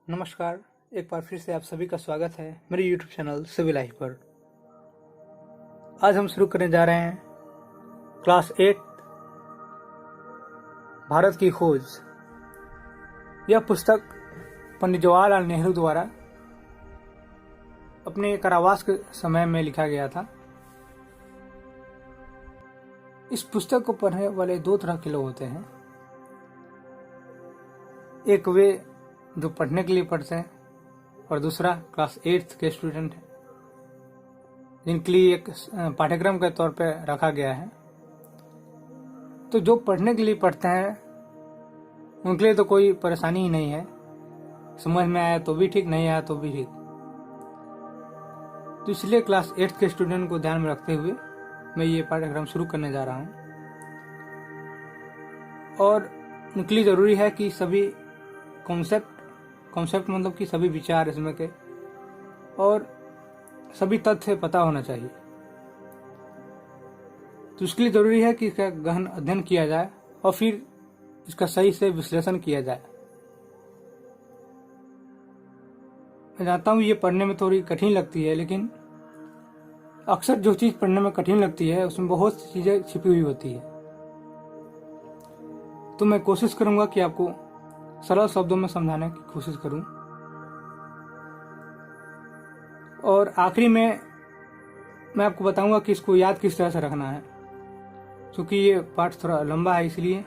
नमस्कार। एक बार फिर से आप सभी का स्वागत है मेरे YouTube चैनल सिविल लाइफ पर। आज हम शुरू करने जा रहे हैं क्लास 8 भारत की खोज। यह पुस्तक पंडित जवाहरलाल नेहरू द्वारा अपने कारावास के समय में लिखा गया था। इस पुस्तक को पढ़ने वाले दो तरह के लोग होते हैं। एक वे जो पढ़ने के लिए पढ़ते हैं और दूसरा क्लास 8 के स्टूडेंट हैं जिनके लिए एक पाठ्यक्रम के तौर पर रखा गया है। तो जो पढ़ने के लिए पढ़ते हैं उनके लिए तो कोई परेशानी ही नहीं है, समझ में आया तो भी ठीक, नहीं आया तो भी ठीक। तो इसलिए क्लास 8 के स्टूडेंट को ध्यान में रखते हुए मैं ये पाठ्यक्रम शुरू करने जा रहा हूँ। और उनके लिए ज़रूरी है कि सभी कॉन्सेप्ट मतलब कि सभी विचार इसमें के और सभी तथ्य पता होना चाहिए। तो इसके लिए ज़रूरी है कि इसका गहन अध्ययन किया जाए और फिर इसका सही से विश्लेषण किया जाए। मैं जानता हूँ ये पढ़ने में थोड़ी कठिन लगती है, लेकिन अक्सर जो चीज़ पढ़ने में कठिन लगती है उसमें बहुत सी चीज़ें छिपी हुई होती है। तो मैं कोशिश करूँगा कि आपको सरल शब्दों में समझाने की कोशिश करूं। और आखिरी में मैं आपको बताऊंगा कि इसको याद किस तरह से रखना है, क्योंकि ये पाठ थोड़ा लंबा है, इसलिए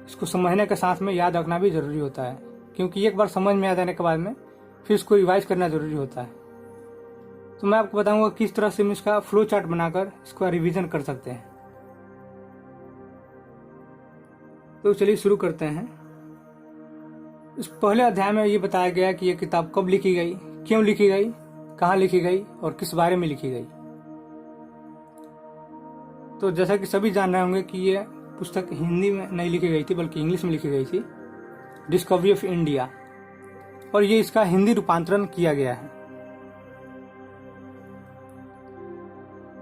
इसको समझने के साथ में याद रखना भी ज़रूरी होता है। क्योंकि एक बार समझ में आ जाने के बाद में फिर इसको रिवाइज करना ज़रूरी होता है। तो मैं आपको बताऊंगा किस तरह से हम इसका फ्लो चार्ट बनाकर इसका रिवीजन कर सकते हैं। तो चलिए शुरू करते हैं। इस पहले अध्याय में ये बताया गया कि ये किताब कब लिखी गई, क्यों लिखी गई, कहाँ लिखी गई और किस बारे में लिखी गई। तो जैसा कि सभी जान रहे होंगे कि ये पुस्तक हिंदी में नहीं लिखी गई थी बल्कि इंग्लिश में लिखी गई थी, डिस्कवरी ऑफ इंडिया, और ये इसका हिंदी रूपांतरण किया गया है।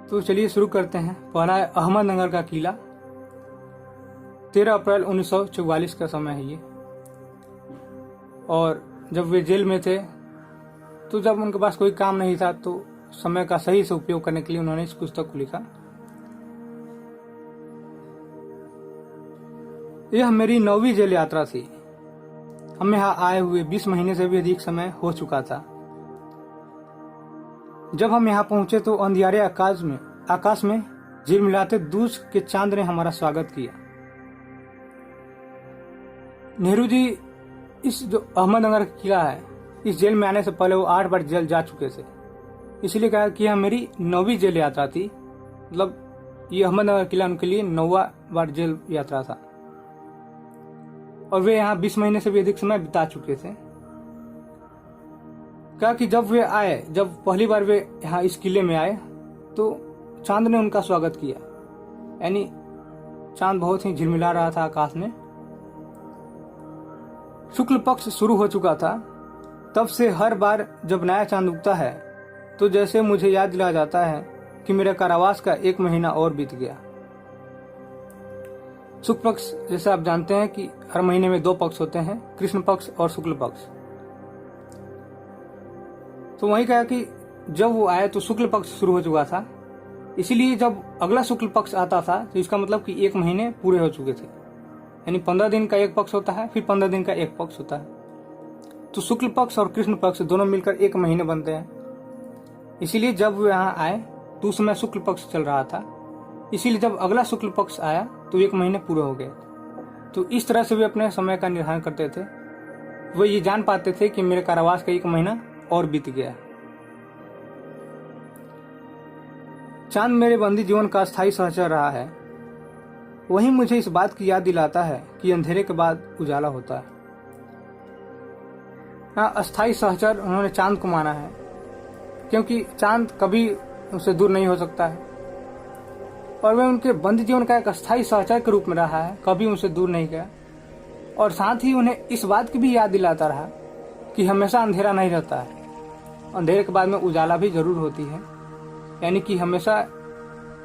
तो चलिए शुरू करते हैं। पहला है अहमदनगर का किला। 13 अप्रैल 1944 का समय है ये। और जब वे जेल में थे तो जब उनके पास कोई काम नहीं था तो समय का सही से उपयोग करने के लिए उन्होंने इस पुस्तक को लिखा। यह मेरी 9वीं जेल यात्रा थी। हम यहाँ आए हुए 20 महीने से भी अधिक समय हो चुका था। जब हम यहाँ पहुंचे तो अंधियारे आकाश में झिलमिलाते दूज के चांद ने हमारा स्वागत किया। नेहरू जी इस जो अहमदनगर का किला है, इस जेल में आने से पहले वो 8 बार जेल जा चुके थे, इसलिए कहा कि यह मेरी 9वीं जेल यात्रा थी। मतलब ये अहमदनगर किला उनके लिए 9वां बार जेल यात्रा था। और वे यहाँ 20 महीने से भी अधिक समय बिता चुके थे। कहा कि जब पहली बार वे यहाँ इस किले में आए तो चांद ने उनका स्वागत किया। यानी चांद बहुत ही झिलमिला रहा था आकाश में। शुक्ल पक्ष शुरू हो चुका था। तब से हर बार जब नया चांद उगता है तो जैसे मुझे याद दिलाया जाता है कि मेरे कारावास का 1 महीना और बीत गया। शुक्ल पक्ष जैसे आप जानते हैं कि हर महीने में 2 पक्ष होते हैं, कृष्ण पक्ष और शुक्ल पक्ष। तो वही कहा कि जब वो आए तो शुक्ल पक्ष शुरू हो चुका था, इसीलिए जब अगला शुक्ल पक्ष आता था तो इसका मतलब कि 1 महीने पूरे हो चुके थे। यानी 15 दिन का एक पक्ष होता है, फिर 15 दिन का एक पक्ष होता है। तो शुक्ल पक्ष और कृष्ण पक्ष दोनों मिलकर 1 महीने बनते हैं। इसीलिए जब वो यहाँ आए तो उस समय शुक्ल पक्ष चल रहा था, इसीलिए जब अगला शुक्ल पक्ष आया तो 1 महीने पूरे हो गए। तो इस तरह से वे अपने समय का निर्धारण करते थे। वो ये जान पाते थे कि मेरे कारावास का 1 महीना और बीत गया। चांद मेरे बंदी जीवन का स्थायी सहचर रहा है। वही मुझे इस बात की याद दिलाता है कि अंधेरे के बाद उजाला होता है। अस्थायी सहचर उन्होंने चांद को माना है, क्योंकि चांद कभी उनसे दूर नहीं हो सकता है और वह उनके बंदी जीवन का एक अस्थायी सहचर के रूप में रहा है, कभी उनसे दूर नहीं गया। और साथ ही उन्हें इस बात की भी याद दिलाता रहा कि हमेशा अंधेरा नहीं रहता है, अंधेरे के बाद में उजाला भी जरूर होती है। यानी कि हमेशा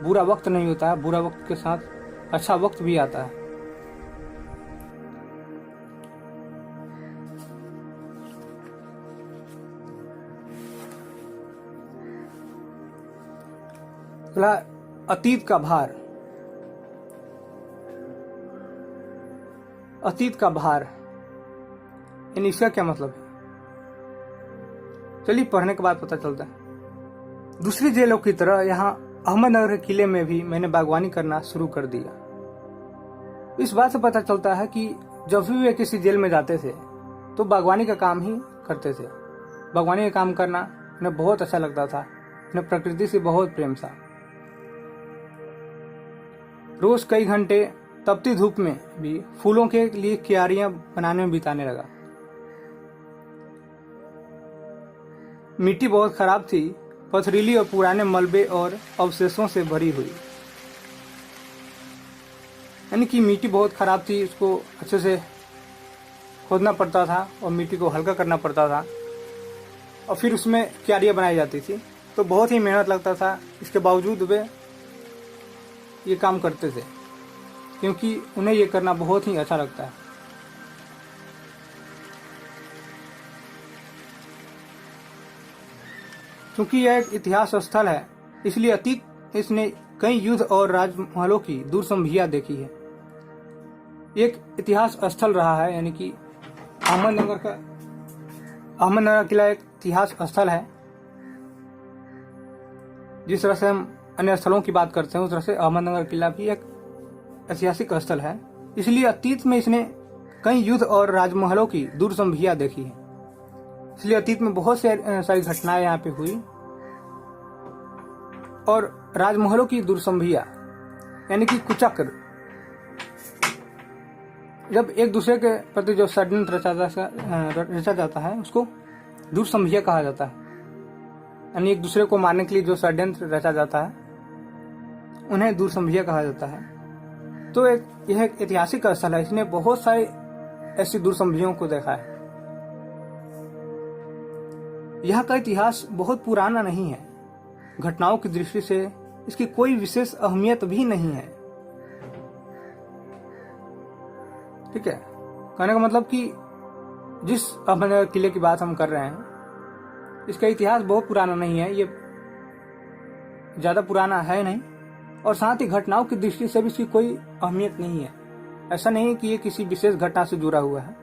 बुरा वक्त नहीं होता है, बुरा वक्त के साथ अच्छा वक्त भी आता है। पहला, अतीत का भार। अतीत का भार यानी इसका क्या मतलब है? चलिए पढ़ने के बाद पता चलता है। दूसरी जेलों की तरह यहाँ अहमदनगर के किले में भी मैंने बागवानी करना शुरू कर दिया। इस बात से पता चलता है कि जब भी वे किसी जेल में जाते थे तो बागवानी का काम ही करते थे। बागवानी का काम करना उन्हें बहुत अच्छा लगता था। उन्हें प्रकृति से बहुत प्रेम था। रोज कई घंटे तपती धूप में भी फूलों के लिए क्यारियां बनाने में बिताने लगा। मिट्टी बहुत खराब थी, पथरीली और पुराने मलबे और अवशेषों से भरी हुई। यानी कि मिट्टी बहुत खराब थी, उसको अच्छे से खोदना पड़ता था और मिट्टी को हल्का करना पड़ता था और फिर उसमें क्यारियां बनाई जाती थी। तो बहुत ही मेहनत लगता था। इसके बावजूद वे ये काम करते थे क्योंकि उन्हें ये करना बहुत ही अच्छा लगता है। क्योंकि यह एक इतिहास स्थल है, इसलिए अतीत इसने कई युद्ध और राजमहलों की दूर संभिया देखी है। एक इतिहास स्थल रहा है, यानी कि अहमदनगर किला एक इतिहास स्थल है। जिस तरह से हम अन्य स्थलों की बात करते हैं उस तरह से अहमदनगर किला भी एक ऐतिहासिक स्थल है। इसलिए अतीत में इसने कई युद्ध और राजमहलों की दूर संभिया देखी है। इसलिए अतीत में बहुत सारी घटनाएं यहाँ पे हुई और राजमहलों की दूरसंभिया यानी कि कुचक्र, जब एक दूसरे के प्रति जो षड्यंत्र रचा जाता है उसको दूरसंभिया कहा जाता है। यानी एक दूसरे को मारने के लिए जो षड्यंत्र रचा जाता है उन्हें दूरसंभिया कहा जाता है। तो यह एक ऐतिहासिक स्थल है। इसने बहुत सारी ऐसी दूरसंभियों को देखा है। यहाँ का इतिहास बहुत पुराना नहीं है। घटनाओं की दृष्टि से इसकी कोई विशेष अहमियत भी नहीं है। ठीक है, कहने का मतलब कि जिस अहमदनगर किले की बात हम कर रहे हैं इसका इतिहास बहुत पुराना नहीं है, ये ज्यादा पुराना है नहीं, और साथ ही घटनाओं की दृष्टि से भी इसकी कोई अहमियत नहीं है। ऐसा नहीं है कि ये किसी विशेष घटना से जुड़ा हुआ है।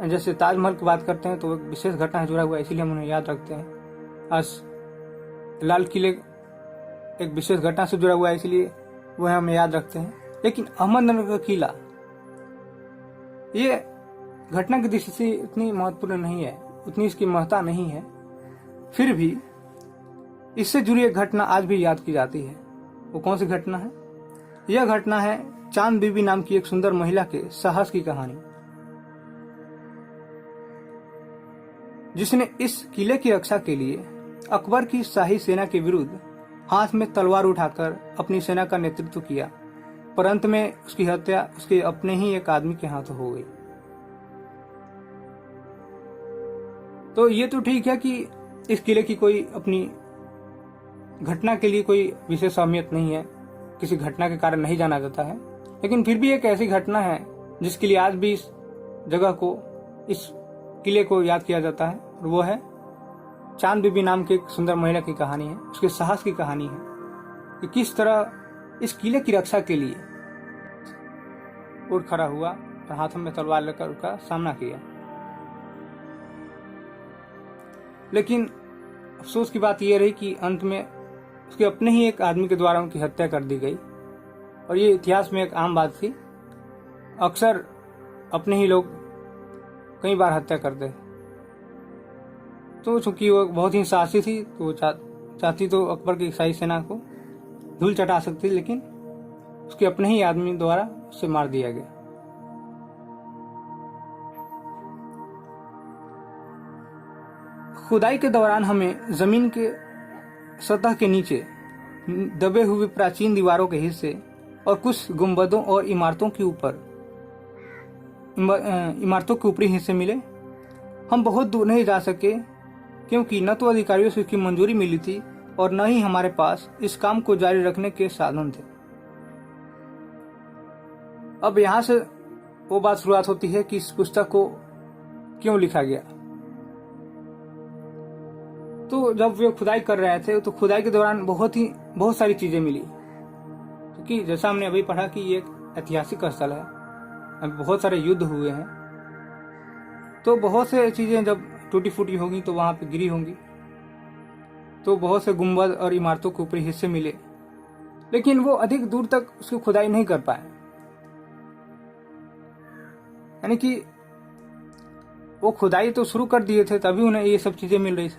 जैसे ताजमहल की बात करते हैं तो एक विशेष घटना से जुड़ा हुआ है, इसीलिए हम उन्हें याद रखते हैं। आज लाल किले एक विशेष घटना से जुड़ा हुआ है, इसलिए वह हम याद रखते हैं। लेकिन अहमदनगर का किला ये घटना की दृष्टि से इतनी महत्वपूर्ण नहीं है, उतनी इसकी महत्ता नहीं है। फिर भी इससे जुड़ी एक घटना आज भी याद की जाती है। वो कौन सी घटना है? यह घटना है चांद बीबी नाम की एक सुंदर महिला के साहस की कहानी, जिसने इस किले की रक्षा के लिए अकबर की शाही सेना के विरुद्ध हाथ में तलवार उठाकर अपनी सेना का नेतृत्व किया, पर अंत में उसकी हत्या उसके अपने ही एक आदमी के हाथों हो गई। तो ये तो ठीक है कि इस किले की कोई अपनी घटना के लिए कोई विशेष अहमियत नहीं है, किसी घटना के कारण नहीं जाना जाता है, लेकिन फिर भी एक ऐसी घटना है जिसके लिए आज भी इस जगह को, इस किले को याद किया जाता है, और वो है चांद बीबी नाम की एक सुंदर महिला की कहानी है। उसके साहस की कहानी है कि किस तरह इस किले की रक्षा के लिए उठ खड़ा हुआ और हाथों में तलवार लेकर उसका सामना किया। लेकिन अफसोस की बात यह रही कि अंत में उसके अपने ही एक आदमी के द्वारा उनकी हत्या कर दी गई, और ये इतिहास में एक आम बात थी। अक्सर अपने ही लोग कई बार हत्या करते। तो चूंकि वो बहुत ही साहसी थी तो वो चाहती तो अकबर की शाही सेना को धूल चटा सकती, लेकिन उसके अपने ही आदमी द्वारा उसे मार दिया गया। खुदाई के दौरान हमें जमीन के सतह के नीचे दबे हुए प्राचीन दीवारों के हिस्से और कुछ गुंबदों और इमारतों के ऊपरी हिस्से मिले। हम बहुत दूर नहीं जा सके क्योंकि न तो अधिकारियों से इसकी मंजूरी मिली थी और न ही हमारे पास इस काम को जारी रखने के साधन थे। अब यहाँ से वो बात शुरुआत होती है कि इस पुस्तक को क्यों लिखा गया। तो जब वे खुदाई कर रहे थे तो खुदाई के दौरान बहुत सारी चीजें मिली, क्योंकि जैसा हमने अभी पढ़ा कि ये एक ऐतिहासिक स्थल है, अभी बहुत सारे युद्ध हुए हैं, तो बहुत से चीजें जब टूटी फूटी होगी तो वहां पे गिरी होंगी, तो बहुत से गुंबद और इमारतों के ऊपरी हिस्से मिले, लेकिन वो अधिक दूर तक उसकी खुदाई नहीं कर पाए। यानी कि वो खुदाई तो शुरू कर दिए थे तभी उन्हें ये सब चीजें मिल रही थी,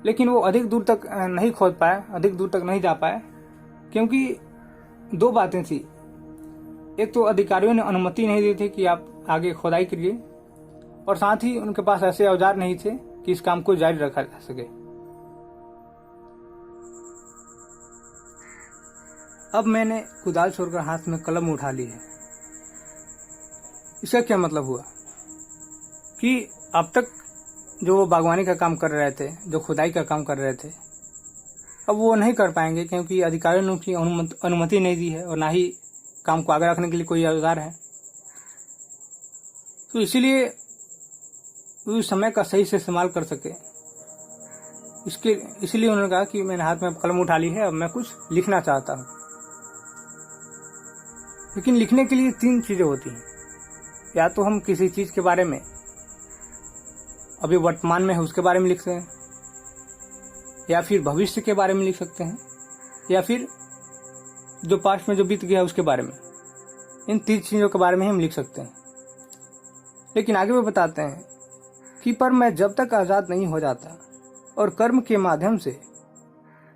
लेकिन वो अधिक दूर तक नहीं खोद पाए, अधिक दूर तक नहीं जा पाए, क्योंकि दो बातें थी। एक तो अधिकारियों ने अनुमति नहीं दी थी कि आप आगे खुदाई करिए, और साथ ही उनके पास ऐसे औजार नहीं थे कि इस काम को जारी रखा जा सके। अब मैंने कुदाल छोड़कर हाथ में कलम उठा ली है। इसका क्या मतलब हुआ कि अब तक जो वो बागवानी का काम कर रहे थे, जो खुदाई का काम कर रहे थे, अब वो नहीं कर पाएंगे, क्योंकि अधिकारियों ने उनकी अनुमति नहीं दी है और ना ही काम को आगे रखने के लिए कोई औजार है। तो इसीलिए उस समय का सही से इस्तेमाल कर सके, इसलिए उन्होंने कहा कि मैंने हाथ में कलम उठा ली है, अब मैं कुछ लिखना चाहता हूँ। लेकिन लिखने के लिए 3 चीजें होती हैं। या तो हम किसी चीज के बारे में अभी वर्तमान में है उसके बारे में लिख सकते हैं, या फिर भविष्य के बारे में लिख सकते हैं, या फिर जो पास्ट में जो बीत गया उसके बारे में। इन 3 चीजों के बारे में हम लिख सकते हैं। लेकिन आगे वो बताते हैं कि पर मैं जब तक आजाद नहीं हो जाता और कर्म के माध्यम से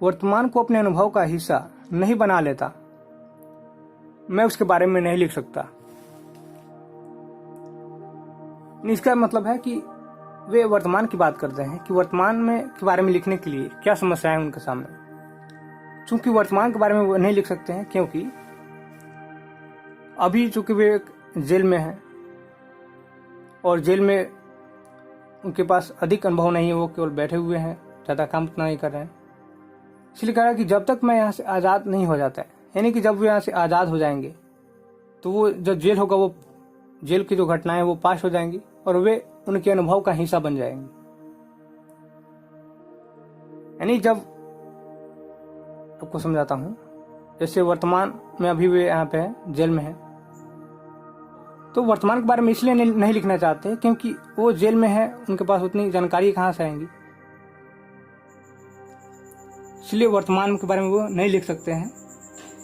वर्तमान को अपने अनुभव का हिस्सा नहीं बना लेता, मैं उसके बारे में नहीं लिख सकता। इसका मतलब है कि वे वर्तमान की बात करते हैं कि वर्तमान में के बारे में लिखने के लिए क्या समस्याएं उनके सामने। चूंकि वर्तमान के बारे में वो नहीं लिख सकते हैं, क्योंकि अभी चूंकि वे जेल में हैं और जेल में उनके पास अधिक अनुभव नहीं है, वो केवल बैठे हुए हैं, ज़्यादा काम उतना नहीं कर रहे हैं। इसलिए कहा कि जब तक मैं यहाँ से आज़ाद नहीं हो जाता है, यानी कि जब वे यहाँ से आज़ाद हो जाएंगे तो वो जो जेल होगा, वो जेल की जो घटनाएं वो पास हो जाएंगी और वे उनके अनुभव का हिस्सा बन जाएंगे। यानी जब आपको समझाता हूं, जैसे वर्तमान में अभी वे यहाँ पे है, जेल में है, तो वर्तमान के बारे में इसलिए नहीं लिखना चाहते क्योंकि वो जेल में है, उनके पास उतनी जानकारी कहाँ से आएंगी, इसलिए वर्तमान के बारे में वो नहीं लिख सकते हैं।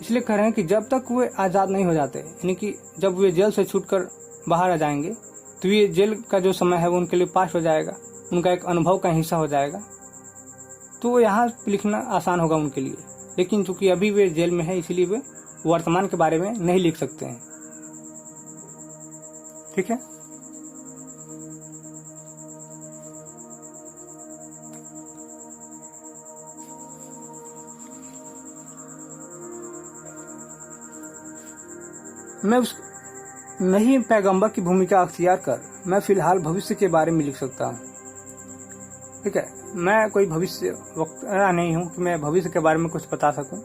इसलिए कह रहे हैं कि जब तक वे आज़ाद नहीं हो जाते, यानी कि जब वे जेल से छूटकर बाहर आ जाएंगे तो ये जेल का जो समय है वो उनके लिए पास हो जाएगा, उनका एक अनुभव का हिस्सा हो जाएगा, तो यहाँ लिखना आसान होगा उनके लिए। लेकिन चूंकि अभी वे जेल में है, इसीलिए वे वर्तमान के बारे में नहीं लिख सकते हैं। ठीक है। नहीं पैगंबर की भूमिका अख्तियार कर मैं फिलहाल भविष्य के बारे में लिख सकता हूँ। ठीक है, मैं कोई भविष्य वक्ता नहीं हूँ कि मैं भविष्य के बारे में कुछ बता सकूँ,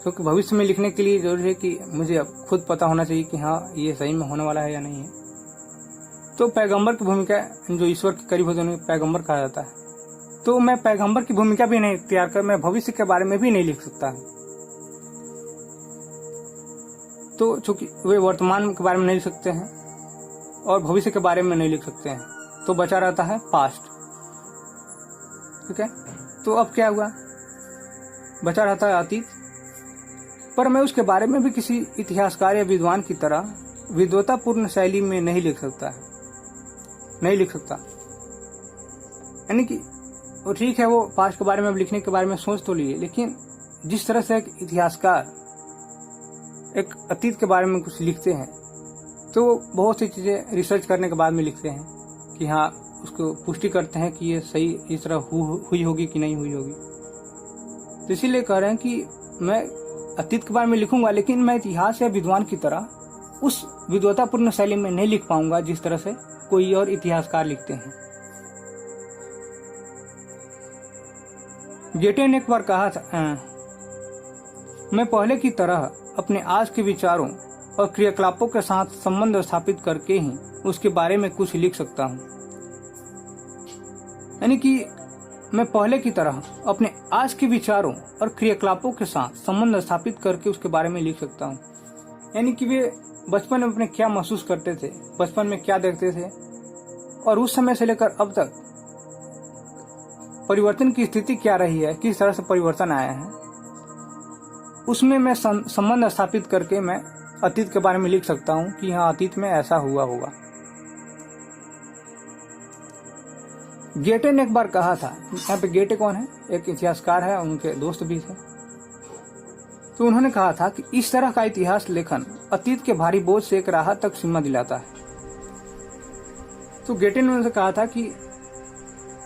क्योंकि भविष्य में लिखने के लिए जरूरी है कि मुझे अब खुद पता होना चाहिए कि हाँ ये सही में होने वाला है या नहीं है। तो पैगंबर की भूमिका, जो ईश्वर के करीब होते हैं उन्हें पैगंबर कहा जाता है, तो मैं पैगंबर की भूमिका भी नहीं तैयार कर मैं भविष्य के बारे में भी नहीं लिख सकता। तो चूंकि वे वर्तमान के बारे में नहीं लिख सकते हैं और भविष्य के बारे में नहीं लिख सकते हैं, तो बचा रहता है पास्ट। ठीक है, तो अब क्या हुआ, बचा रहता है अतीत। पर मैं उसके बारे में भी किसी इतिहासकार या विद्वान की तरह विद्वतापूर्ण शैली में नहीं लिख सकता। यानी कि वो ठीक है, वो पास्ट के बारे में लिखने के बारे में सोच तो लिए, लेकिन जिस तरह से एक इतिहासकार एक अतीत के बारे में कुछ लिखते हैं, तो बहुत सी चीजें रिसर्च करने के बाद में लिखते हैं कि हाँ, उसको पुष्टि करते हैं कि ये सही इस तरह हुई होगी कि नहीं हुई होगी। तो इसीलिए कह रहे हैं कि मैं अतीत के बारे में लिखूंगा, लेकिन मैं इतिहास या विद्वान की तरह उस विद्वतापूर्ण शैली में नहीं लिख पाऊंगा जिस तरह से कोई और इतिहासकार लिखते हैं। गेटे ने एक बार कहा था, मैं पहले की तरह अपने आज के विचारों और क्रियाकलापों के साथ संबंध स्थापित करके ही उसके बारे में कुछ लिख सकता हूँ। यानी कि मैं पहले की तरह अपने आज के विचारों और क्रियाकलापों के साथ संबंध स्थापित करके उसके बारे में लिख सकता हूँ। यानी कि वे बचपन में अपने क्या महसूस करते थे, बचपन में क्या देखते थे, और उस समय से लेकर अब तक परिवर्तन की स्थिति क्या रही है, किस तरह से परिवर्तन आया है, उसमें मैं संबंध स्थापित करके मैं अतीत के बारे में लिख सकता हूँ कि हाँ, अतीत में ऐसा हुआ होगा। गेटे ने एक बार कहा था, यहाँ पे गेटे कौन है, एक इतिहासकार है, उनके दोस्त भी थे। तो उन्होंने कहा था कि इस तरह का इतिहास लेखन अतीत के भारी बोझ से एक राहत तक सीमा दिलाता है। तो गेटे ने उनसे कहा था कि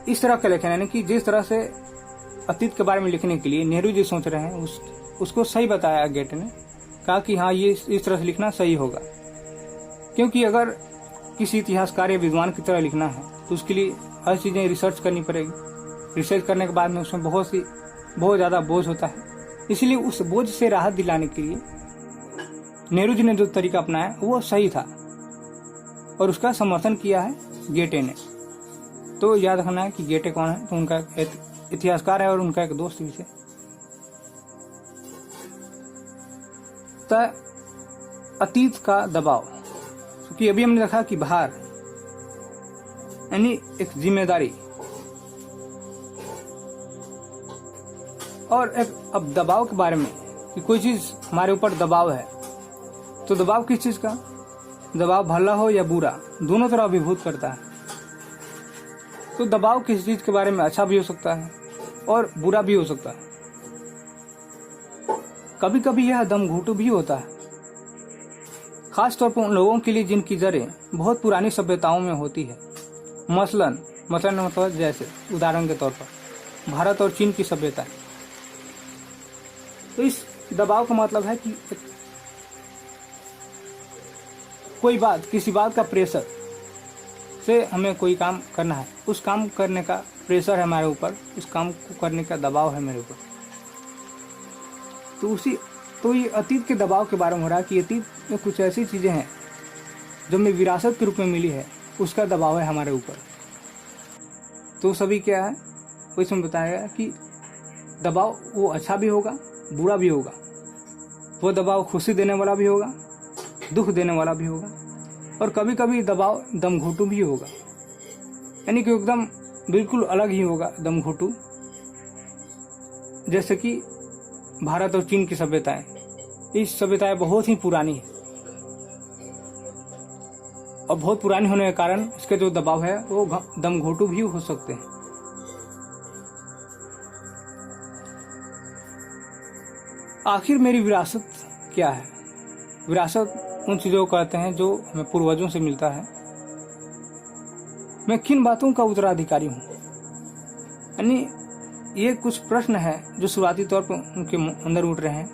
इस तरह का लेखन, यानी कि जिस तरह से अतीत के बारे में लिखने के लिए नेहरू जी सोच रहे हैं, उसको सही बताया। गेटे ने कहा कि हाँ, ये इस तरह से लिखना सही होगा, क्योंकि अगर किसी इतिहासकार या विद्वान की तरह लिखना है तो उसके लिए हर चीजें रिसर्च करनी पड़ेगी। रिसर्च करने के बाद में उसमें बहुत ज्यादा बोझ होता है। इसलिए उस बोझ से राहत दिलाने के लिए नेहरू जी ने जो तरीका अपनाया वो सही था, और उसका समर्थन किया है गेटे ने। तो याद रखना है कि गेटे कौन है, तो उनका इतिहासकार है और उनका एक दोस्त भी थे। अतीत का दबाव, क्योंकि अभी हमने देखा कि भार यानी एक जिम्मेदारी, और एक अब दबाव के बारे में कि कोई चीज हमारे ऊपर दबाव है, तो दबाव किस चीज का, दबाव भला हो या बुरा, दोनों तरह अभिभूत करता है। तो दबाव किसी चीज के बारे में अच्छा भी हो सकता है और बुरा भी हो सकता है। कभी कभी यह दमघोटू भी होता है, खासतौर पर उन लोगों के लिए जिनकी जड़ें बहुत पुरानी सभ्यताओं में होती है। मसलन मतलब जैसे उदाहरण के तौर पर भारत और चीन की सभ्यता। तो इस दबाव का मतलब है कि कोई बात, किसी बात का प्रेशर से हमें कोई काम करना है, उस काम करने का प्रेशर है हमारे ऊपर, उस काम को करने का दबाव है मेरे ऊपर। तो ये अतीत के दबाव के बारे में हो रहा है कि अतीत में कुछ ऐसी चीजें हैं जो हमें विरासत के रूप में मिली है, उसका दबाव है हमारे ऊपर। तो सभी क्या है, वो इसमें बताया कि दबाव वो अच्छा भी होगा, बुरा भी होगा। वो दबाव खुशी देने वाला भी होगा, दुख देने वाला भी होगा, और कभी कभी दबाव दमघोटू भी होगा, यानी कि एकदम बिल्कुल अलग ही होगा दमघोटू। जैसे कि भारत और चीन की सभ्यताएं, इस सभ्यताएं बहुत ही पुरानी है, और बहुत पुरानी होने के कारण इसके जो दबाव है वो दमघोटू भी हो सकते हैं। आखिर मेरी विरासत क्या है? विरासत उन चीजों को कहते हैं जो हमें पूर्वजों से मिलता है। मैं किन बातों का उत्तराधिकारी हूँ, यानी ये कुछ प्रश्न है जो शुरुआती तौर पर उनके अंदर उठ रहे हैं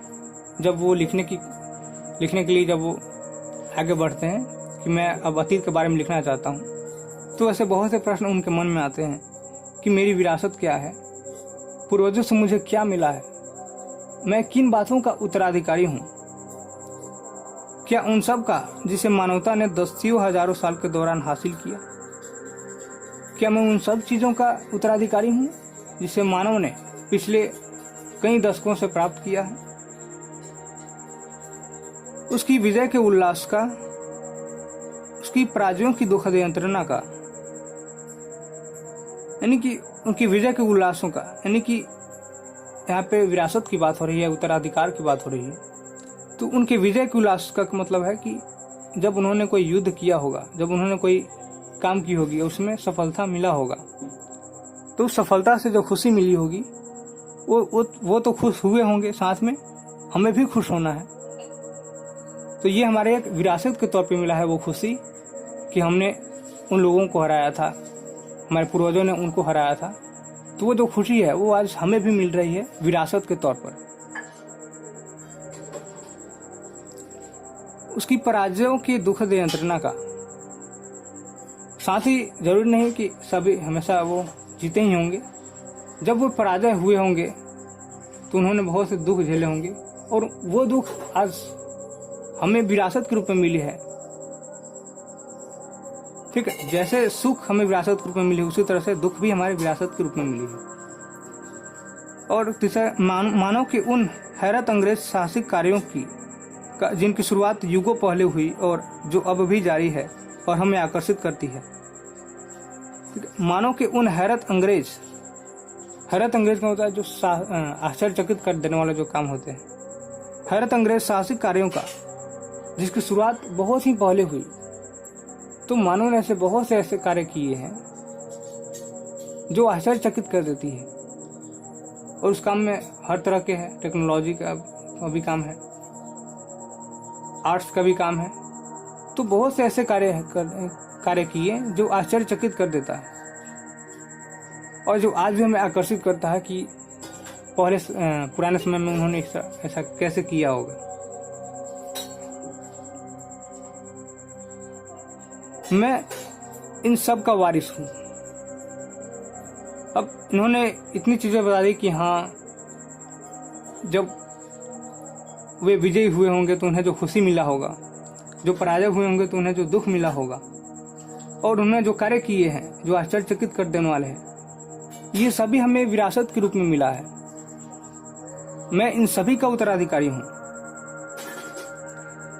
जब वो लिखने के लिए जब वो आगे बढ़ते हैं कि मैं अब अतीत के बारे में लिखना चाहता हूँ। तो ऐसे बहुत से प्रश्न उनके मन में आते हैं कि मेरी विरासत क्या है, पूर्वजों से मुझे क्या मिला है, मैं किन बातों का उत्तराधिकारी हूँ, क्या उन सब का जिसे मानवता ने दसियों हजारों साल के दौरान हासिल किया, क्या मैं उन सब चीजों का उत्तराधिकारी हूँ जिसे मानव ने पिछले कई दशकों से प्राप्त किया है, उसकी विजय के उल्लास का, उसकी पराजयों की दुखद यंत्रणा का, यानी कि उनकी विजय के उल्लासों का, यानी कि यहाँ पे विरासत की बात हो रही है, उत्तराधिकार की बात हो रही है। तो उनके विजय के उल्लास का मतलब है कि जब उन्होंने कोई युद्ध किया होगा, जब उन्होंने कोई काम की होगी, उसमें सफलता मिला होगा, तो उस सफलता से जो खुशी मिली होगी वो तो खुश हुए होंगे, साथ में हमें भी खुश होना है। तो ये हमारे एक विरासत के तौर पे मिला है वो खुशी कि हमने उन लोगों को हराया था, हमारे पूर्वजों ने उनको हराया था। तो वो जो खुशी है वो आज हमें भी मिल रही है विरासत के तौर पर। उसकी पराजयों की दुखद यंत्रणा का, साथ ही जरूरी नहीं कि सभी हमेशा वो जीते ही होंगे। जब वो पराजय हुए होंगे तो उन्होंने बहुत से दुख झेले होंगे, और वो दुख आज हमें विरासत के रूप में मिली है। ठीक है, जैसे सुख हमें विरासत के रूप में मिली, उसी तरह से दुख भी हमारे विरासत के रूप में मिली है। और तीसरा मानव के उन हैरत अंग्रेज साहसिक कार्यों की जिनकी शुरुआत युगों पहले हुई और जो अब भी जारी है और हमें आकर्षित करती है। मानव के उन हैरत अंग्रेज का होता है जो आश्चर्यचकित कर देने वाले जो काम होते हैं। हैरत अंग्रेज साहसिक कार्यों का जिसकी शुरुआत बहुत ही पहले हुई। तो मानव ने ऐसे बहुत से ऐसे कार्य किए हैं जो आश्चर्यचकित कर देती है, और उस काम में हर तरह के है। टेक्नोलॉजी का भी काम है, आर्ट्स का भी काम है। तो बहुत से ऐसे कार्य किए जो आश्चर्यचकित कर देता है और जो आज भी हमें आकर्षित करता है कि पुराने समय में उन्होंने ऐसा कैसे किया होगा। मैं इन सब का वारिस हूँ। अब इन्होंने इतनी चीजें बता दी कि हाँ, जब वे विजयी हुए होंगे तो उन्हें जो खुशी मिला होगा, जो पराजय हुए होंगे तो उन्हें जो दुख मिला होगा, और उन्होंने जो कार्य किए हैं जो आश्चर्यचकित कर देने वाले हैं, ये सभी हमें विरासत के रूप में मिला है। मैं इन सभी का उत्तराधिकारी हूँ,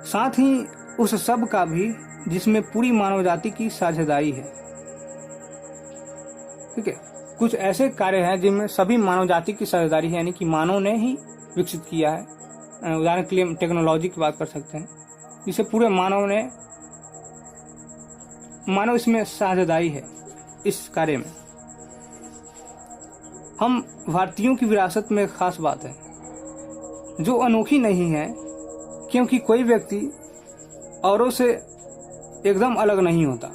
साथ ही उस सब का भी जिसमें पूरी मानव जाति की साझेदारी है। ठीक है, कुछ ऐसे कार्य हैं जिनमें सभी मानव जाति की साझेदारी है, यानी कि मानव ने ही विकसित किया है। उदाहरण के लिए टेक्नोलॉजी की बात कर सकते हैं, जिसे पूरे मानव इसमें साझेदारी है इस कार्य में। हम भारतीयों की विरासत में खास बात है जो अनोखी नहीं है, क्योंकि कोई व्यक्ति औरों से एकदम अलग नहीं होता।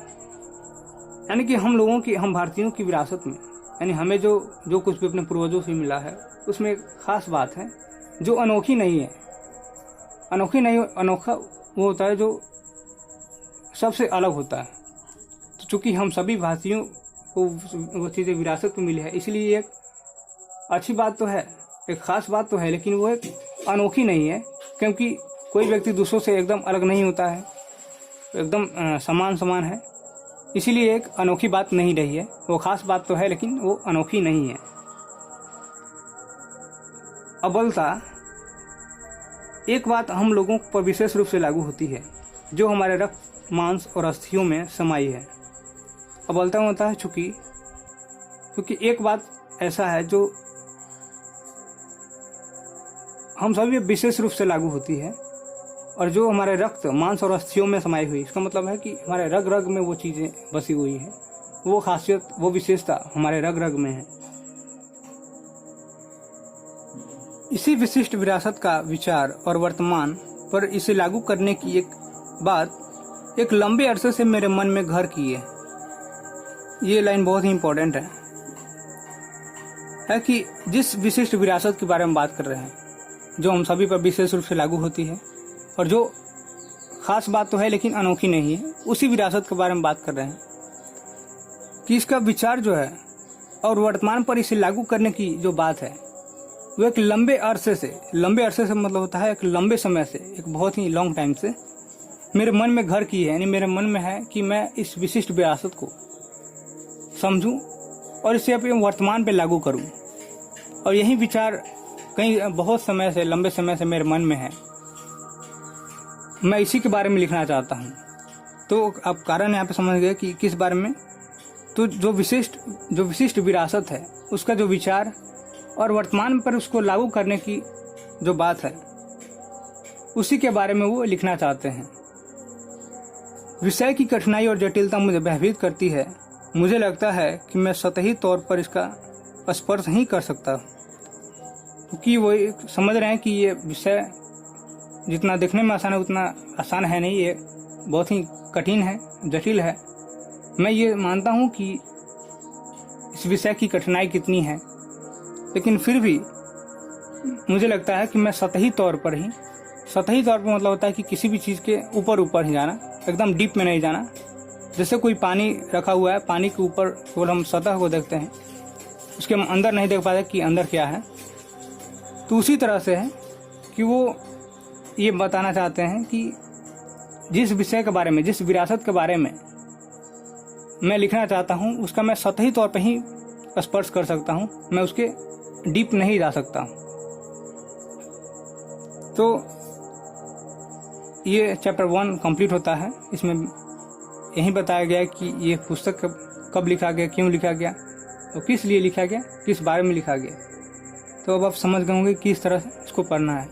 यानी कि हम भारतीयों की विरासत में, यानी हमें जो कुछ भी अपने पूर्वजों से मिला है उसमें एक खास बात है जो अनोखी नहीं है। अनोखा वो होता है जो सबसे अलग होता है। तो चूंकि हम सभी भारतीयों को वो चीज़ें विरासत में मिली है, इसलिए एक अच्छी बात तो है, एक खास बात तो है, लेकिन वो एक अनोखी नहीं है, क्योंकि कोई व्यक्ति दूसरों से एकदम अलग नहीं होता है, एकदम समान है। इसीलिए एक अनोखी बात नहीं रही है। वो खास बात तो है लेकिन वो अनोखी नहीं है। अबलता एक बात हम लोगों पर विशेष रूप से लागू होती है जो हमारे रक्त, मांस और अस्थियों में समाई है। अबलता होता है क्योंकि एक बात ऐसा है जो हम सभी विशेष रूप से लागू होती है और जो हमारे रक्त, मांस और अस्थियों में समाई हुई। इसका मतलब है कि हमारे रग रग में वो चीजें बसी हुई है, वो खासियत, वो विशेषता हमारे रग रग में है। इसी विशिष्ट विरासत का विचार और वर्तमान पर इसे लागू करने की एक बात एक लंबे अरसे से मेरे मन में घर की है। ये लाइन बहुत ही इंपॉर्टेंट है कि जिस विशिष्ट विरासत के बारे में बात कर रहे हैं, जो हम सभी पर विशेष रूप से लागू होती है और जो खास बात तो है लेकिन अनोखी नहीं है, उसी विरासत के बारे में बात कर रहे हैं कि इसका विचार जो है और वर्तमान पर इसे लागू करने की जो बात है वो एक लंबे अरसे से मतलब होता है एक लंबे समय से, एक बहुत ही लॉन्ग टाइम से मेरे मन में घर की है। यानी मेरे मन में है कि मैं इस विशिष्ट विरासत को समझूं और इसे अपने वर्तमान पे लागू करूं, और यही विचार बहुत समय से, लंबे समय से मेरे मन में है। मैं इसी के बारे में लिखना चाहता हूं। तो अब कारण यहाँ पे समझ गए कि किस बारे में। तो जो विशिष्ट विरासत है उसका जो विचार और वर्तमान पर उसको लागू करने की जो बात है, उसी के बारे में वो लिखना चाहते हैं। विषय की कठिनाई और जटिलता मुझे भयभीत करती है। मुझे लगता है कि मैं सतही तौर पर इसका स्पर्श नहीं कर सकता, क्योंकि वो समझ रहे हैं कि ये विषय जितना देखने में आसान है उतना आसान है नहीं, ये बहुत ही कठिन है, जटिल है। मैं ये मानता हूँ कि इस विषय की कठिनाई कितनी है, लेकिन फिर भी मुझे लगता है कि मैं सतही तौर पर मतलब होता है कि किसी भी चीज़ के ऊपर ही जाना, एकदम डीप में नहीं जाना। जैसे कोई पानी रखा हुआ है, पानी के ऊपर केवल हम सतह को देखते हैं, उसके हम अंदर नहीं देख पाते कि अंदर क्या है। तो उसी तरह से है कि वो ये बताना चाहते हैं कि जिस विषय के बारे में, जिस विरासत के बारे में मैं लिखना चाहता हूँ, उसका मैं सतही तौर पर ही स्पर्श कर सकता हूँ, मैं उसके डीप नहीं जा सकता। तो ये चैप्टर 1 कंप्लीट होता है। इसमें यही बताया गया है कि ये पुस्तक कब लिखा गया, क्यों लिखा गया और किस लिए लिखा गया, किस बारे में लिखा गया। तो अब आप समझ गए होंगे किस तरह से इसको पढ़ना है।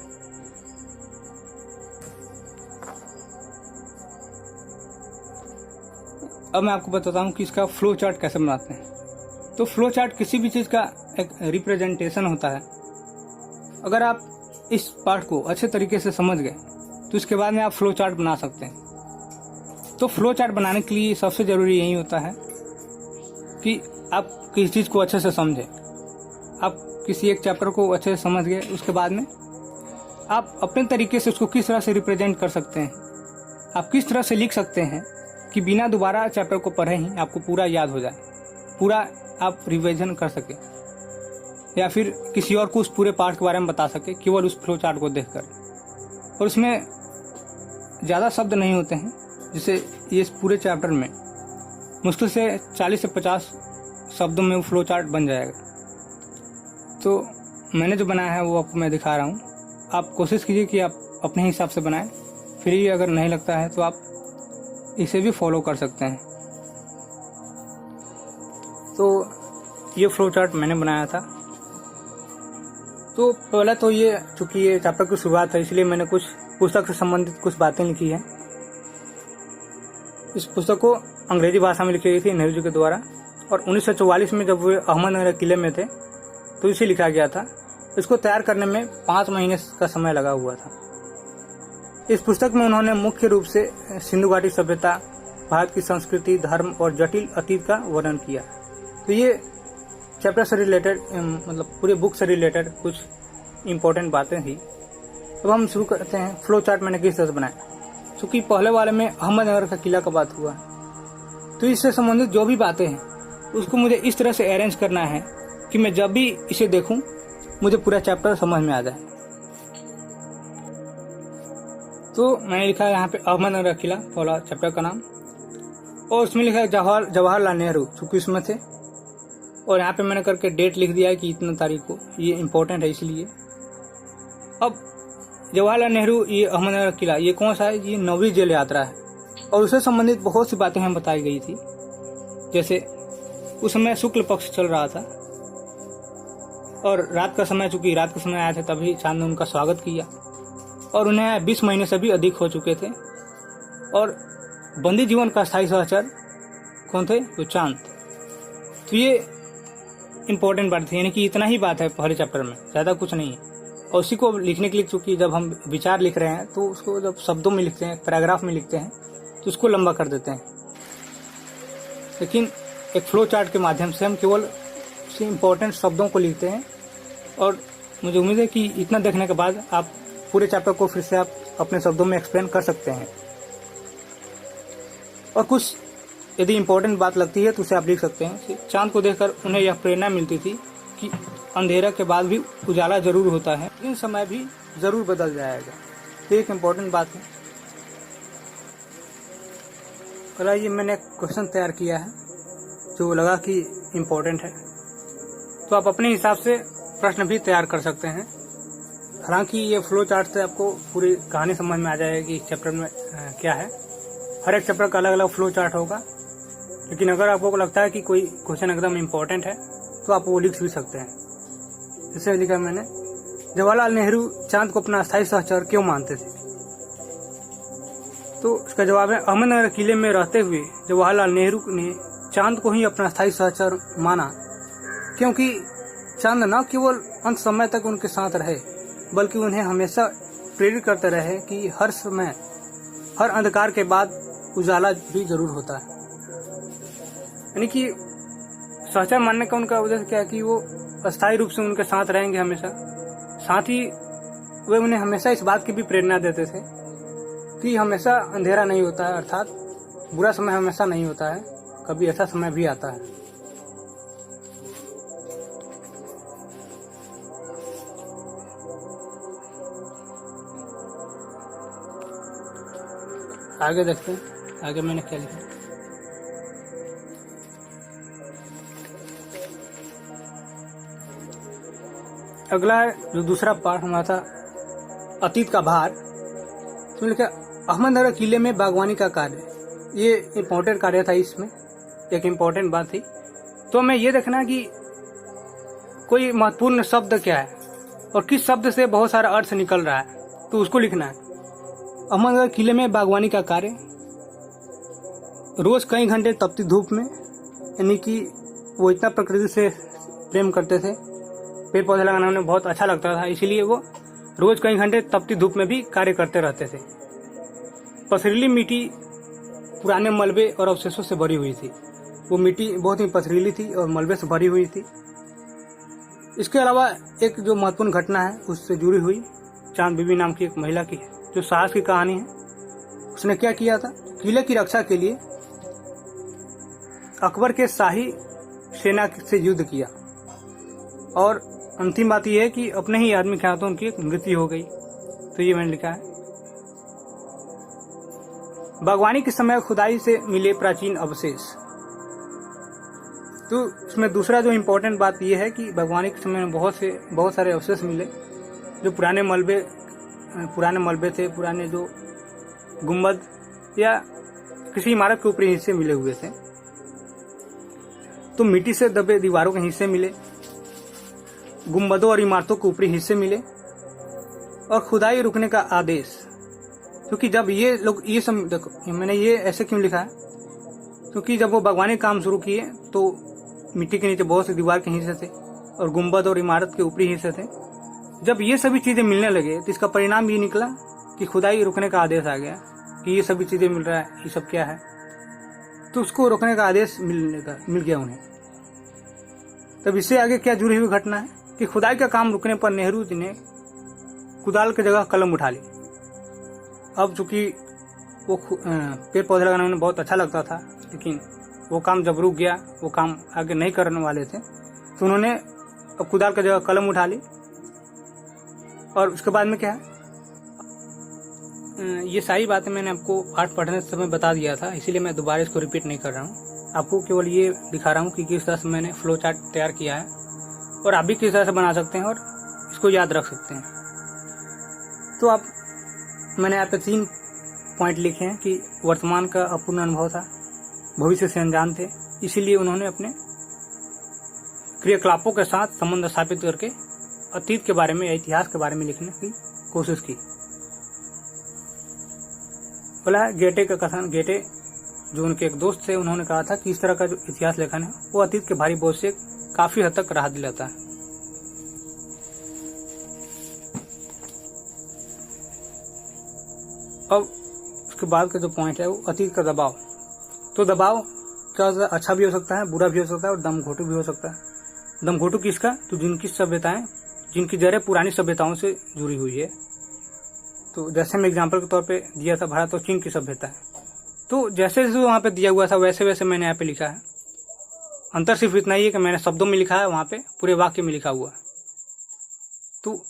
अब मैं आपको बताता हूँ कि इसका फ्लो चार्ट कैसे बनाते हैं। तो फ्लो चार्ट किसी भी चीज़ का एक रिप्रेजेंटेशन होता है। अगर आप इस पार्ट को अच्छे तरीके से समझ गए तो इसके बाद में आप फ्लो चार्ट बना सकते हैं। तो फ्लो चार्ट बनाने के लिए सबसे ज़रूरी यही होता है कि आप किसी चीज़ को अच्छे से समझें। आप किसी एक चैप्टर को अच्छे से समझ गए, उसके बाद में आप अपने तरीके से उसको किस तरह से रिप्रेजेंट कर सकते हैं, आप किस तरह से लिख सकते हैं कि बिना दोबारा चैप्टर को पढ़े ही आपको पूरा याद हो जाए, पूरा आप रिवीजन कर सके, या फिर किसी और को उस पूरे पार्ट के बारे में बता सके केवल उस फ्लो चार्ट को देखकर। और उसमें ज़्यादा शब्द नहीं होते हैं, जिससे ये इस पूरे चैप्टर में मुश्किल से 40 से 50 शब्दों में वो फ्लो चार्ट बन जाएगा। तो मैंने जो बनाया है वो आपको मैं दिखा रहा हूँ। आप कोशिश कीजिए कि आप अपने हिसाब से बनाएं। फिर ये अगर नहीं लगता है तो आप इसे भी फॉलो कर सकते हैं। तो ये फ्लो चार्ट मैंने बनाया था। तो पहले तो ये, चूंकि ये चैप्टर की शुरुआत है, इसलिए मैंने कुछ पुस्तक से संबंधित कुछ बातें लिखी हैं। इस पुस्तक को अंग्रेजी भाषा में लिखी गई थी नेहरू जी के द्वारा, और 1944 में जब वे अहमदनगर किले में थे तो इसे लिखा गया था। इसको तैयार करने में 5 महीने का समय लगा हुआ था। इस पुस्तक में उन्होंने मुख्य रूप से सिंधु घाटी सभ्यता, भारत की संस्कृति, धर्म और जटिल अतीत का वर्णन किया। तो ये चैप्टर से रिलेटेड, मतलब पूरे बुक से रिलेटेड कुछ इम्पोर्टेंट बातें थी। अब हम शुरू करते हैं फ्लो चार्ट मैंने किस तरह से बनाया। क्योंकि पहले वाले में अहमदनगर का किला का बात हुआ, तो इससे संबंधित जो भी बातें हैं उसको मुझे इस तरह से अरेंज करना है कि मैं जब भी इसे देखूं मुझे पूरा चैप्टर समझ में आ जाए। तो मैंने लिखा है यहाँ पे अहमदनगर का किला, पहला चैप्टर का नाम, और उसमें लिखा है जवाहरलाल नेहरू, चूंकि उसमें थे। और यहाँ पे मैंने करके डेट लिख दिया है कि इतना तारीख को, ये इम्पोर्टेंट है इसलिए। अब जवाहरलाल नेहरू, ये अहमदनगर किला, ये कौन सा है? ये 9वीं जेल यात्रा है, और उससे संबंधित बहुत सी बातें हमें बताई गई थी। जैसे उस समय शुक्ल पक्ष चल रहा था और रात का समय, चूंकि रात के समय आए थे तभी चांद ने उनका स्वागत किया, और उन्हें 20 महीने से भी अधिक हो चुके थे। और बंदी जीवन का स्थायी सहचर कौन थे? तो चांद। तो ये इम्पोर्टेंट बात थी, यानी कि इतना ही बात है पहले चैप्टर में, ज़्यादा कुछ नहीं है। और उसी को लिखने के लिए, चूंकि जब हम विचार लिख रहे हैं तो उसको जब शब्दों में लिखते हैं, पैराग्राफ में लिखते हैं, तो उसको लंबा कर देते हैं। लेकिन एक फ्लो चार्ट के माध्यम से हम केवल उसी इम्पोर्टेंट शब्दों को लिखते हैं। और मुझे उम्मीद है कि इतना देखने के बाद आप पूरे चैप्टर को फिर से आप अपने शब्दों में एक्सप्लेन कर सकते हैं। और कुछ यदि इम्पोर्टेंट बात लगती है तो उसे आप लिख सकते हैं। चांद को देखकर उन्हें यह प्रेरणा मिलती थी कि अंधेरा के बाद भी उजाला जरूर होता है, इन समय भी जरूर बदल जाएगा। तो एक इम्पोर्टेंट बात है। पहला ये मैंने क्वेश्चन तैयार किया है जो लगा कि इम्पोर्टेंट है, तो आप अपने हिसाब से प्रश्न भी तैयार कर सकते हैं। हालांकि ये फ्लो चार्ट से आपको पूरी कहानी समझ में आ जाएगी इस चैप्टर में क्या है। हर एक चैप्टर का अलग अलग फ्लो चार्ट होगा, लेकिन अगर आपको लगता है कि कोई क्वेश्चन एकदम इम्पोर्टेंट है तो आप वो लिख भी सकते हैं। जैसे लिखा मैंने, जवाहरलाल नेहरू चांद को अपना स्थायी सहचर क्यों मानते थे? तो इसका जवाब है, अहमदनगर किले में रहते हुए जवाहरलाल नेहरू ने चांद को ही अपना स्थायी सहचर माना, क्योंकि चांद न केवल अंत समय तक उनके साथ रहे बल्कि उन्हें हमेशा प्रेरित करते रहे कि हर समय, हर अंधकार के बाद उजाला भी जरूर होता है। यानी कि सहचर मानने का उनका उद्देश्य क्या है कि वो अस्थायी रूप से उनके साथ रहेंगे हमेशा। साथ ही वे उन्हें हमेशा इस बात की भी प्रेरणा देते थे कि हमेशा अंधेरा नहीं होता है, अर्थात बुरा समय हमेशा नहीं होता है, कभी ऐसा समय भी आता है। आगे देखते हैं, आगे मैंने क्या लिखा। अगला जो दूसरा पार्ट हमारा था अतीत का भार, तो लिखा अहमदनगर किले में बागवानी का कार्य। ये इम्पोर्टेंट कार्य था, इसमें एक इम्पोर्टेंट बात थी। तो हमें ये देखना कि कोई महत्वपूर्ण शब्द क्या है और किस शब्द से बहुत सारा अर्थ निकल रहा है, तो उसको लिखना है। अहमदनगर किले में बागवानी का कार्य, रोज कई घंटे तपती धूप में, यानी कि वो इतना प्रकृति से प्रेम करते थे, पेड़ पौधे लगाना उन्हें बहुत अच्छा लगता था, इसीलिए वो रोज कई घंटे तपती धूप में भी कार्य करते रहते थे। पथरीली मिट्टी पुराने मलबे और अवशेषों से भरी हुई थी। वो मिट्टी बहुत ही पथरीली थी और मलबे से भरी हुई थी। इसके अलावा एक जो महत्वपूर्ण घटना है उससे जुड़ी हुई चांद बीबी नाम की एक महिला की है, जो साहस की कहानी है। उसने क्या किया था, किले की रक्षा के लिए अकबर के शाही सेना से युद्ध किया और अंतिम बात यह है कि अपने ही आदमी के हाथों उनकी मृत्यु हो गई। तो ये मैंने लिखा है। बागवानी के समय खुदाई से मिले प्राचीन अवशेष। तो उसमें दूसरा जो इम्पोर्टेंट बात यह है कि बागवानी के समय में बहुत सारे अवशेष मिले, जो पुराने मलबे थे, पुराने जो गुम्बद या किसी इमारत के ऊपरी हिस्से मिले हुए थे। तो मिट्टी से दबे दीवारों के हिस्से मिले, गुम्बदों और इमारतों के ऊपरी हिस्से मिले और खुदाई रुकने का आदेश। क्योंकि जब ये लोग ये सब, देखो मैंने ये ऐसे क्यों लिखा है, क्योंकि जब वो बागवानी काम शुरू किए तो मिट्टी के नीचे बहुत से दीवार के हिस्से थे और गुम्बद और इमारत के ऊपरी हिस्से थे। जब ये सभी चीजें मिलने लगे तो इसका परिणाम ये निकला कि खुदाई रुकने का आदेश आ गया कि ये सभी चीजें मिल रहा है, ये सब क्या है। तो उसको रोकने का आदेश मिल गया उन्हें। तब इससे आगे क्या जुड़ी हुई घटना है कि खुदाई का काम रुकने पर नेहरू जी ने कुदाल की जगह कलम उठा ली। अब चूंकि वो पेड़ पौधे लगाना उन्हें बहुत अच्छा लगता था, लेकिन वो काम जब रुक गया, वो काम आगे नहीं करने वाले थे, तो उन्होंने अब कुदाल की जगह कलम उठा ली। और उसके बाद में क्या है, ये सारी बातें मैंने आपको पाठ पढ़ने से समय बता दिया था, इसीलिए मैं दोबारा इसको रिपीट नहीं कर रहा हूँ। आपको केवल ये दिखा रहा हूँ कि किस तरह से मैंने फ्लो चार्ट तैयार किया है और आप भी किस तरह से बना सकते हैं और इसको याद रख सकते हैं। तो आप, मैंने यहाँ पे 3 पॉइंट लिखे हैं कि वर्तमान का अपूर्ण अनुभव था, भविष्य से अनजान थे, इसीलिए उन्होंने अपने क्रियाकलापों के साथ संबंध स्थापित करके अतीत के बारे में या इतिहास के बारे में लिखने की कोशिश की। बोला गेटे का कथन, गेटे जो उनके एक दोस्त थे, उन्होंने कहा था कि इस तरह का जो इतिहास लेखन है वो अतीत के भारी बोझ से काफी हद तक राहत दिलाता है। अब उसके बाद का जो पॉइंट है वो अतीत का दबाव। तो दबाव क्या होता है, अच्छा भी हो सकता है, बुरा भी हो सकता है और दमघोटू भी हो सकता है। दमघोटू किसका, तो जिनकी सभ्यताएं, जिनकी जड़ें पुरानी सभ्यताओं से जुड़ी हुई है। तो जैसे मैं एग्जाम्पल के तौर पे दिया था भारत और चीन की सभ्यता है, तो जैसे जैसे वहाँ पे दिया हुआ था वैसे वैसे मैंने यहाँ पे लिखा है। अंतर सिर्फ इतना ही है कि मैंने शब्दों में लिखा है, वहाँ पे पूरे वाक्य में लिखा हुआ। तो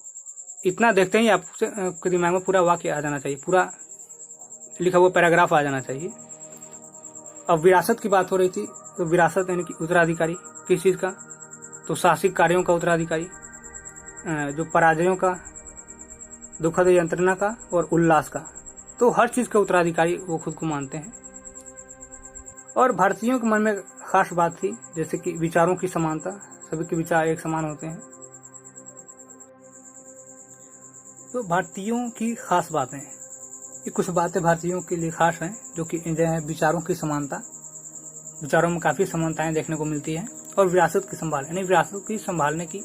इतना देखते ही आपके दिमाग में पूरा वाक्य आ जाना चाहिए, पूरा लिखा हुआ पैराग्राफ आ जाना चाहिए। अब विरासत की बात हो रही थी, तो विरासत यानी कि उत्तराधिकारी किस चीज़ का, तो साहसिक कार्यों का उत्तराधिकारी, जो पराजयों का, दुखद यंत्रणा का और उल्लास का, तो हर चीज़ का उत्तराधिकारी वो खुद को मानते हैं। और भारतीयों के मन में खास बात थी, जैसे कि विचारों की समानता, सभी के विचार एक समान होते हैं। तो भारतीयों की खास बातें, ये कुछ बातें भारतीयों के लिए खास हैं, जो कि विचारों की समानता, विचारों में काफ़ी समानताएं देखने को मिलती है। और विरासत की संभाल, यानी विरासत की संभालने की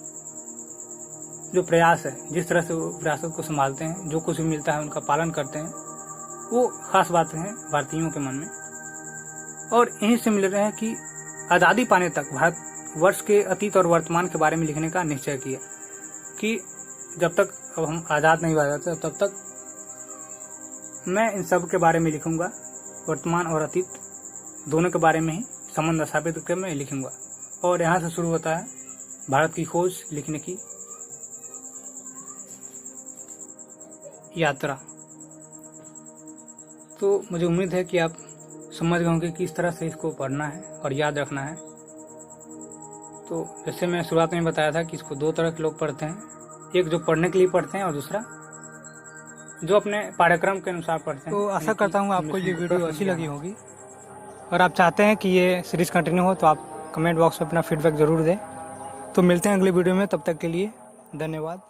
जो प्रयास है, जिस तरह से वो विरासत को संभालते हैं, जो कुछ भी मिलता है उनका पालन करते हैं, वो खास बातें हैं भारतीयों के मन में। और यहीं से मिल रहे हैं कि आज़ादी पाने तक भारतवर्ष के अतीत और वर्तमान के बारे में लिखने का निश्चय किया कि जब तक अब हम आज़ाद नहीं हो जाते तब तक मैं इन सब के बारे में लिखूंगा, वर्तमान और अतीत दोनों के बारे में ही संबंध स्थापित करके मैं लिखूंगा। और यहाँ से शुरू होता है भारत की खोज लिखने की यात्रा। तो मुझे उम्मीद है कि आप समझ गए होंगे कि किस तरह से इसको पढ़ना है और याद रखना है। तो जैसे मैं शुरुआत में बताया था कि इसको 2 तरह के लोग पढ़ते हैं, एक जो पढ़ने के लिए पढ़ते हैं और दूसरा जो अपने पाठ्यक्रम के अनुसार पढ़ते हैं। तो आशा करता हूँ आपको ये वीडियो अच्छी लगी होगी और आप चाहते हैं कि ये सीरीज कंटिन्यू हो तो आप कमेंट बॉक्स में अपना फीडबैक ज़रूर दें। तो मिलते हैं अगले वीडियो में, तब तक के लिए धन्यवाद।